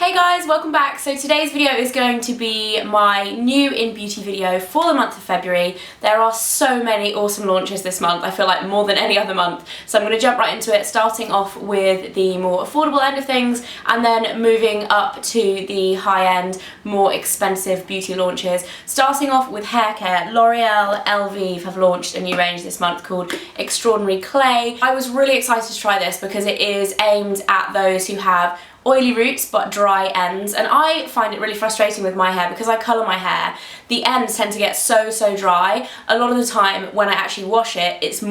Hey guys, welcome back. So today's video is going to be my new in beauty video for the month of February. There are so many awesome launches this month, I feel like more than any other month. So I'm going to jump right into it, starting off with the more affordable end of things and then moving up to the high-end, more expensive beauty launches. Starting off with hair care, L'Oreal Elvive have launched a new range this month called Extraordinary Clay. I was really excited to try this because it is aimed at those who have oily roots but dry ends, and I find it really frustrating with my hair because I colour my hair. The ends tend to get so dry. A lot of the time when I actually wash it, it's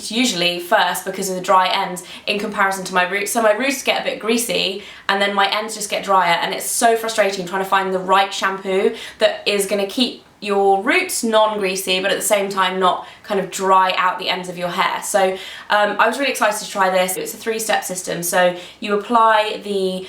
usually first because of the dry ends in comparison to my roots. So my roots get a bit greasy and then my ends just get drier, and it's so frustrating trying to find the right shampoo that is going to keep your roots non-greasy but at the same time not kind of dry out the ends of your hair. So I was really excited to try this. It's a three-step system. So you apply the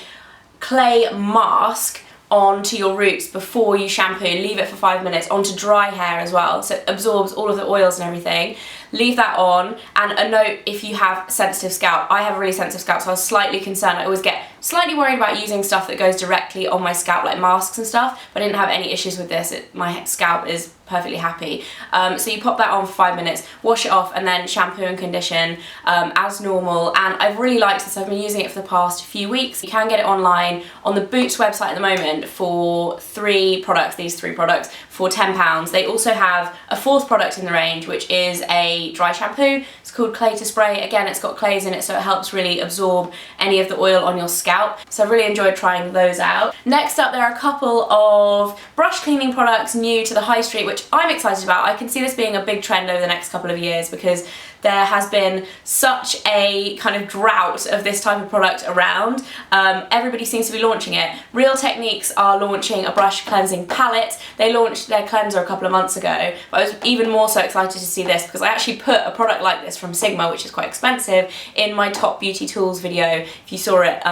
clay mask onto your roots before you shampoo, leave it for 5 minutes, onto dry hair as well, so it absorbs all of the oils and everything. Leave that on, and a note if you have sensitive scalp. I have a really sensitive scalp, so I was slightly concerned. I always get slightly worried about using stuff that goes directly on my scalp, like masks and stuff, but I didn't have any issues with this. My scalp is perfectly happy. So you pop that on for 5 minutes, wash it off, and then shampoo and condition as normal. And I've really liked this. I've been using it for the past few weeks. You can get it online on the Boots website at the moment for these three products, for £10. They also have a fourth product in the range, which is a dry shampoo. It's called Clay to Spray. Again, it's got clays in it, so it helps really absorb any of the oil on your scalp. So I've really enjoyed trying those out. Next up, there are a couple of brush cleaning products new to the high street, which I'm excited about. I can see this being a big trend over the next couple of years because there has been such a kind of drought of this type of product around. Everybody seems to be launching it. Real Techniques are launching a brush cleansing palette. They launched their cleanser a couple of months ago, but I was even more so excited to see this because I actually put a product like this from Sigma, which is quite expensive, in my top beauty tools video. If you saw it,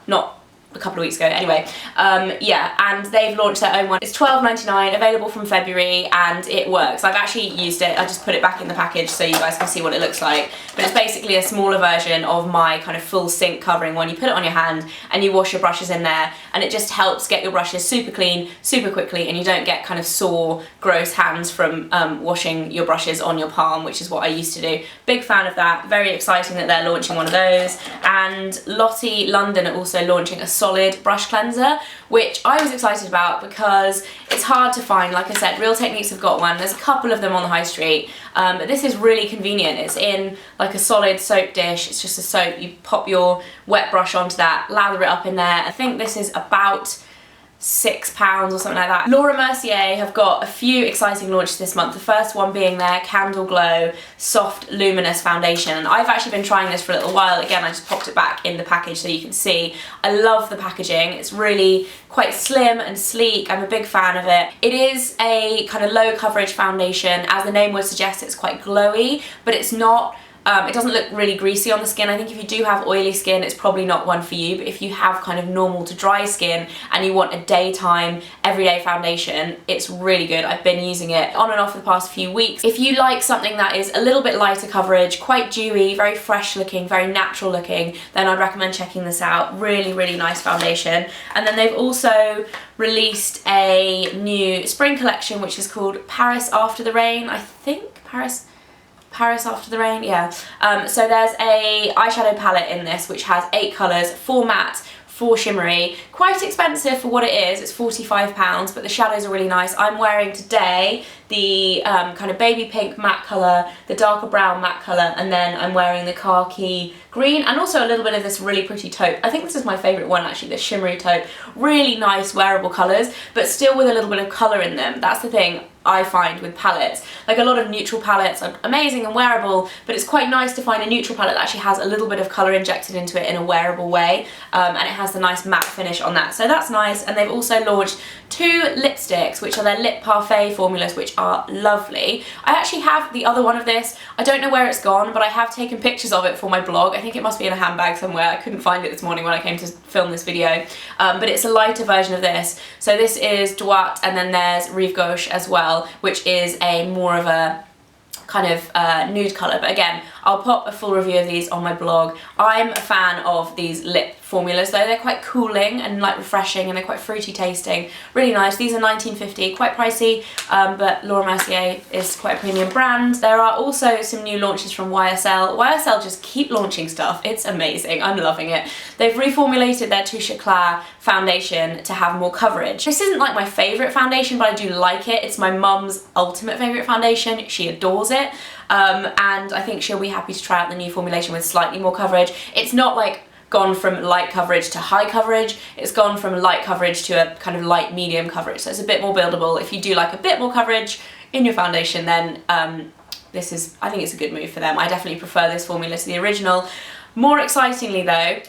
not a couple of weeks ago, anyway. Yeah, and they've launched their own one. It's £12.99, available from February, and it works. I've actually used it. I just put it back in the package so you guys can see what it looks like. But it's basically a smaller version of my kind of full sink covering one. You put it on your hand and you wash your brushes in there, and it just helps get your brushes super clean, super quickly, and you don't get kind of sore, gross hands from washing your brushes on your palm, which is what I used to do. Big fan of that. Very exciting that they're launching one of those. And Lottie London are also launching a solid brush cleanser, which I was excited about because it's hard to find. Like I said, Real Techniques have got one. There's a couple of them on the high street, but this is really convenient. It's in like a solid soap dish. It's just a soap. You pop your wet brush onto that, lather it up in there. I think this is about £6 or something like that. Laura Mercier have got a few exciting launches this month. The first one being their Candle Glow Soft Luminous Foundation. I've actually been trying this for a little while. Again, I just popped it back in the package so you can see. I love the packaging. It's really quite slim and sleek. I'm a big fan of it. It is a kind of low coverage foundation. As the name would suggest, it's quite glowy, but it's not. It doesn't look really greasy on the skin. I think if you do have oily skin, it's probably not one for you, but if you have kind of normal to dry skin and you want a daytime, everyday foundation, it's really good. I've been using it on and off for the past few weeks. If you like something that is a little bit lighter coverage, quite dewy, very fresh looking, very natural looking, then I'd recommend checking this out. Really, really nice foundation. And then they've also released a new spring collection, which is called Paris After the Rain, I think. Paris After the Rain, yeah. So there's a eyeshadow palette in this which has 8 colours, 4 matte, 4 shimmery. Quite expensive for what it is. It's £45, but the shadows are really nice. I'm wearing today the kind of baby pink matte colour, the darker brown matte colour, and then I'm wearing the khaki green and also a little bit of this really pretty taupe. I think this is my favourite one actually, the shimmery taupe. Really nice wearable colours, but still with a little bit of colour in them. That's the thing I find with palettes. Like, a lot of neutral palettes are amazing and wearable, but it's quite nice to find a neutral palette that actually has a little bit of colour injected into it in a wearable way, and it has the nice matte finish on that. So that's nice. And they've also launched 2 lipsticks, which are their Lip Parfait formulas, which are lovely. I actually have the other one of this. I don't know where it's gone, but I have taken pictures of it for my blog. I think it must be in a handbag somewhere. I couldn't find it this morning when I came to film this video, but it's a lighter version of this. So this is Duat, and then there's Rive Gauche as well, which is a more of a kind of nude colour. But again, I'll pop a full review of these on my blog. I'm a fan of these lip formulas though. They're quite cooling and like refreshing, and they're quite fruity tasting. Really nice. These are $19.50, quite pricey, but Laura Mercier is quite a premium brand. There are also some new launches from YSL. YSL just keep launching stuff. It's amazing. I'm loving it. They've reformulated their Touche Eclat foundation to have more coverage. This isn't like my favourite foundation, but I do like it. It's my mum's ultimate favourite foundation. She adores it. And I think she'll be happy to try out the new formulation with slightly more coverage. It's not like gone from light coverage to high coverage. It's gone from light coverage to a kind of light medium coverage. So it's a bit more buildable. If you do like a bit more coverage in your foundation, then this is, I think it's a good move for them. I definitely prefer this formula to the original. More excitingly though,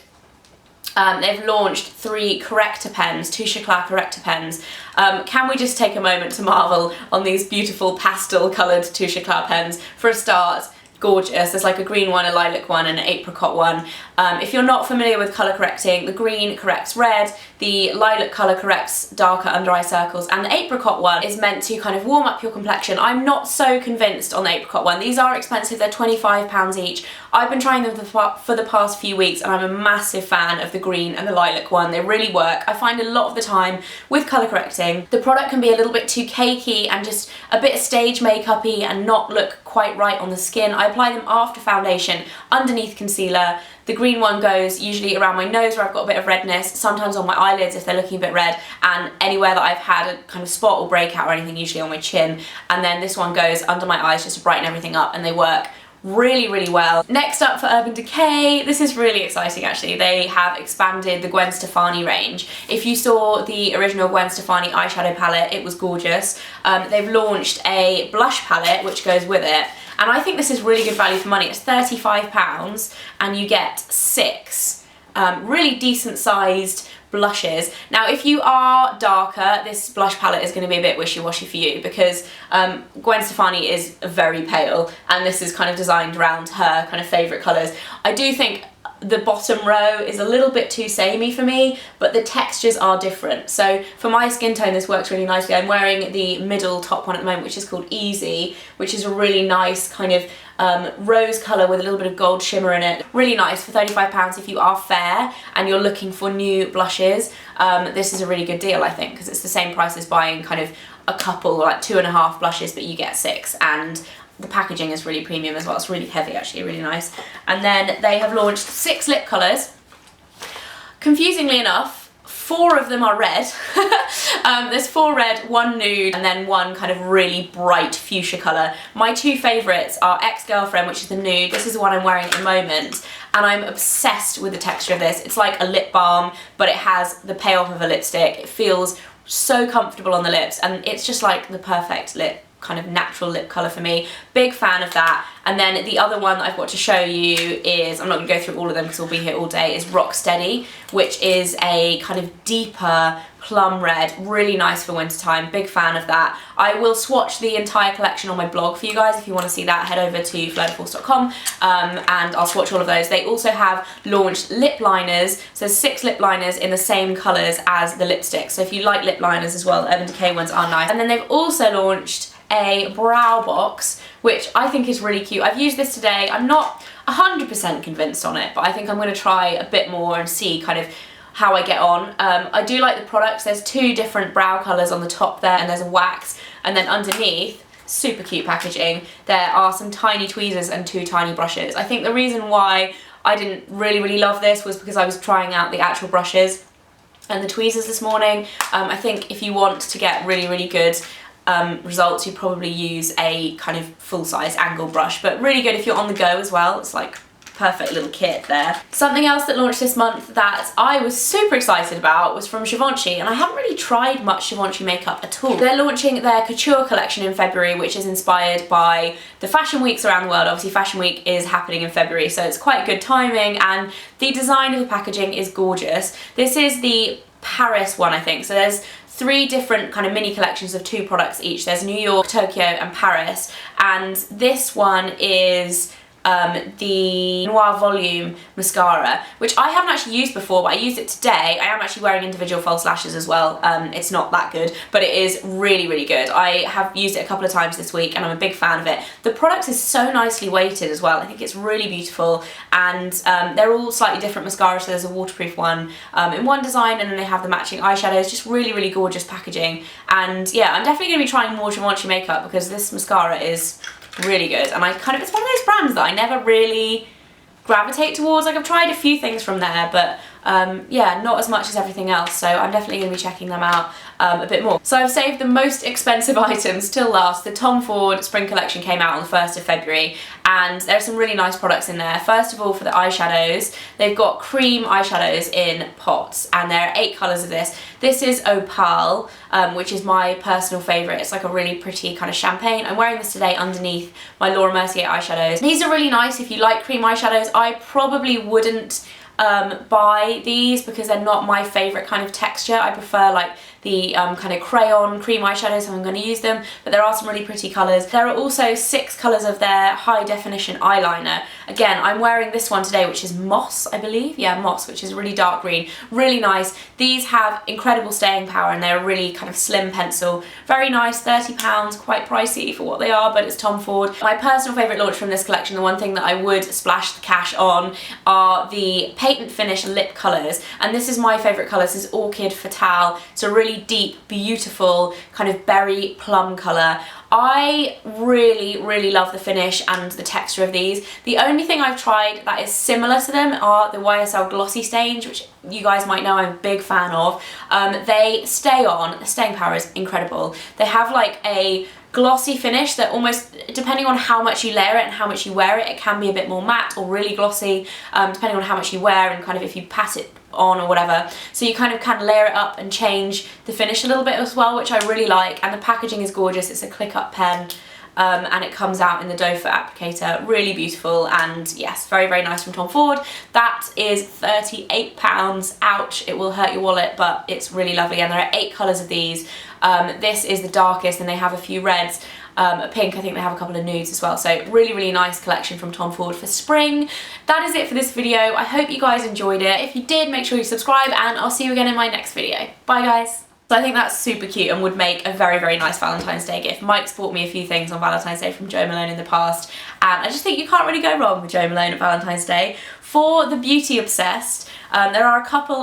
they've launched 3 corrector pens, Touche Eclat corrector pens. Can we just take a moment to marvel on these beautiful pastel coloured Touche Eclat pens? For a start, gorgeous. There's like a green one, a lilac one, and an apricot one. If you're not familiar with colour correcting, the green corrects red, the lilac colour corrects darker under eye circles, and the apricot one is meant to kind of warm up your complexion. I'm not so convinced on the apricot one. These are expensive, they're £25 each. I've been trying them for the past few weeks, and I'm a massive fan of the green and the lilac one. They really work. I find a lot of the time with colour correcting, the product can be a little bit too cakey and just a bit stage makeup-y and not look quite right on the skin. I apply them after foundation, underneath concealer. The green one goes usually around my nose where I've got a bit of redness, sometimes on my eyelids if they're looking a bit red, and anywhere that I've had a kind of spot or breakout or anything, usually on my chin. And then this one goes under my eyes just to brighten everything up, and they work really, really well. Next up for Urban Decay, this is really exciting actually. They have expanded the Gwen Stefani range. If you saw the original Gwen Stefani eyeshadow palette, it was gorgeous. They've launched a blush palette which goes with it, and I think this is really good value for money. It's £35 and you get 6 really decent sized blushes. Now if you are darker, this blush palette is going to be a bit wishy-washy for you, because Gwen Stefani is very pale and this is kind of designed around her kind of favourite colours. I do think the bottom row is a little bit too samey for me, but the textures are different. So for my skin tone this works really nicely. I'm wearing the middle top one at the moment, which is called Easy, which is a really nice kind of rose colour with a little bit of gold shimmer in it. Really nice for £35 if you are fair and you're looking for new blushes. This is a really good deal I think, because it's the same price as buying kind of a couple, like 2.5 blushes, but you get 6, and the packaging is really premium as well. It's really heavy actually, really nice. And then they have launched 6 lip colours. Confusingly enough, 4 of them are red. There's 4 red, 1 nude, and then 1 kind of really bright fuchsia colour. My 2 favourites are Ex-Girlfriend, which is the nude. This is the one I'm wearing at the moment, and I'm obsessed with the texture of this. It's like a lip balm, but it has the payoff of a lipstick. It feels so comfortable on the lips, and it's just like the perfect lip, kind of natural lip colour for me. Big fan of that. And then the other one that I've got to show you is, I'm not going to go through all of them because we'll be here all day, is Rocksteady, which is a kind of deeper plum red, really nice for winter time. Big fan of that. I will swatch the entire collection on my blog for you guys. If you want to see that, head over to fleurdeforce.com and I'll swatch all of those. They also have launched lip liners, so 6 lip liners in the same colours as the lipstick. So if you like lip liners as well, the Urban Decay ones are nice. And then they've also launched a brow box, which I think is really cute. I've used this today. I'm not 100% convinced on it, but I think I'm going to try a bit more and see kind of how I get on. I do like the products. There's 2 different brow colours on the top there, and there's a wax, and then underneath, super cute packaging, there are some tiny tweezers and 2 tiny brushes. I think the reason why I didn't really love this was because I was trying out the actual brushes and the tweezers this morning. I think if you want to get really good results, you probably use a kind of full-size angle brush, but really good if you're on the go as well. It's like perfect little kit there. Something else that launched this month that I was super excited about was from Givenchy, and I haven't really tried much Givenchy makeup at all. They're launching their Couture collection in February, which is inspired by the fashion weeks around the world. Obviously Fashion Week is happening in February, so it's quite good timing, and the design of the packaging is gorgeous. This is the Paris one, I think, so there's 3 different kind of mini collections of 2 products each. There's New York, Tokyo and Paris, and this one is the Noir Volume mascara, which I haven't actually used before, but I used it today. I am actually wearing individual false lashes as well. It's not that good, but it is really, really good. I have used it a couple of times this week and I'm a big fan of it. The product is so nicely weighted as well. I think it's really beautiful, and they're all slightly different mascaras. So there's a waterproof one in one design, and then they have the matching eyeshadows. Just really, really gorgeous packaging. And yeah, I'm definitely going to be trying more Givenchy makeup because this mascara is really good, and it's one of those brands that I never really gravitate towards. Like, I've tried a few things from there, but yeah, not as much as everything else, so I'm definitely going to be checking them out a bit more. So I've saved the most expensive items till last. The Tom Ford Spring Collection came out on the 1st of February, and there are some really nice products in there. First of all, for the eyeshadows, they've got cream eyeshadows in pots, and there are 8 colours of this. This is Opal, which is my personal favourite. It's like a really pretty kind of champagne. I'm wearing this today underneath my Laura Mercier eyeshadows. These are really nice if you like cream eyeshadows. I probably wouldn't buy these because they're not my favourite kind of texture. I prefer like the kind of crayon cream eyeshadows, so I'm going to use them, but there are some really pretty colours. There are also 6 colours of their high definition eyeliner. Again, I'm wearing this one today, which is Moss, I believe. Yeah, Moss, which is really dark green. Really nice. These have incredible staying power, and they're a really kind of slim pencil. Very nice, £30, quite pricey for what they are, but it's Tom Ford. My personal favourite launch from this collection, the one thing that I would splash the cash on, are the Patent Finish lip colours, and this is my favourite colour. This is Orchid Fatale. It's a really deep, beautiful kind of berry plum colour. I really, really love the finish and the texture of these. The only thing I've tried that is similar to them are the YSL Glossy Stains, which you guys might know I'm a big fan of. They stay on, the staying power is incredible. They have like a glossy finish that almost, depending on how much you layer it and how much you wear it, it can be a bit more matte or really glossy, depending on how much you wear and kind of if you pat it on or whatever. So you kind of can layer it up and change the finish a little bit as well, which I really like. And the packaging is gorgeous. It's a click-up pen, and it comes out in the doe foot applicator. Really beautiful, and yes, very, very nice from Tom Ford. That is £38. Ouch, it will hurt your wallet, but it's really lovely. And there are 8 colours of these. This is the darkest, and they have a few reds, a pink. I think they have a couple of nudes as well. So really, really nice collection from Tom Ford for spring. That is it for this video. I hope you guys enjoyed it. If you did, make sure you subscribe, and I'll see you again in my next video. Bye guys. So I think that's super cute and would make a very, very nice Valentine's Day gift. Mike's bought me a few things on Valentine's Day from Jo Malone in the past, and I just think you can't really go wrong with Jo Malone at Valentine's Day. For the beauty obsessed, there are a couple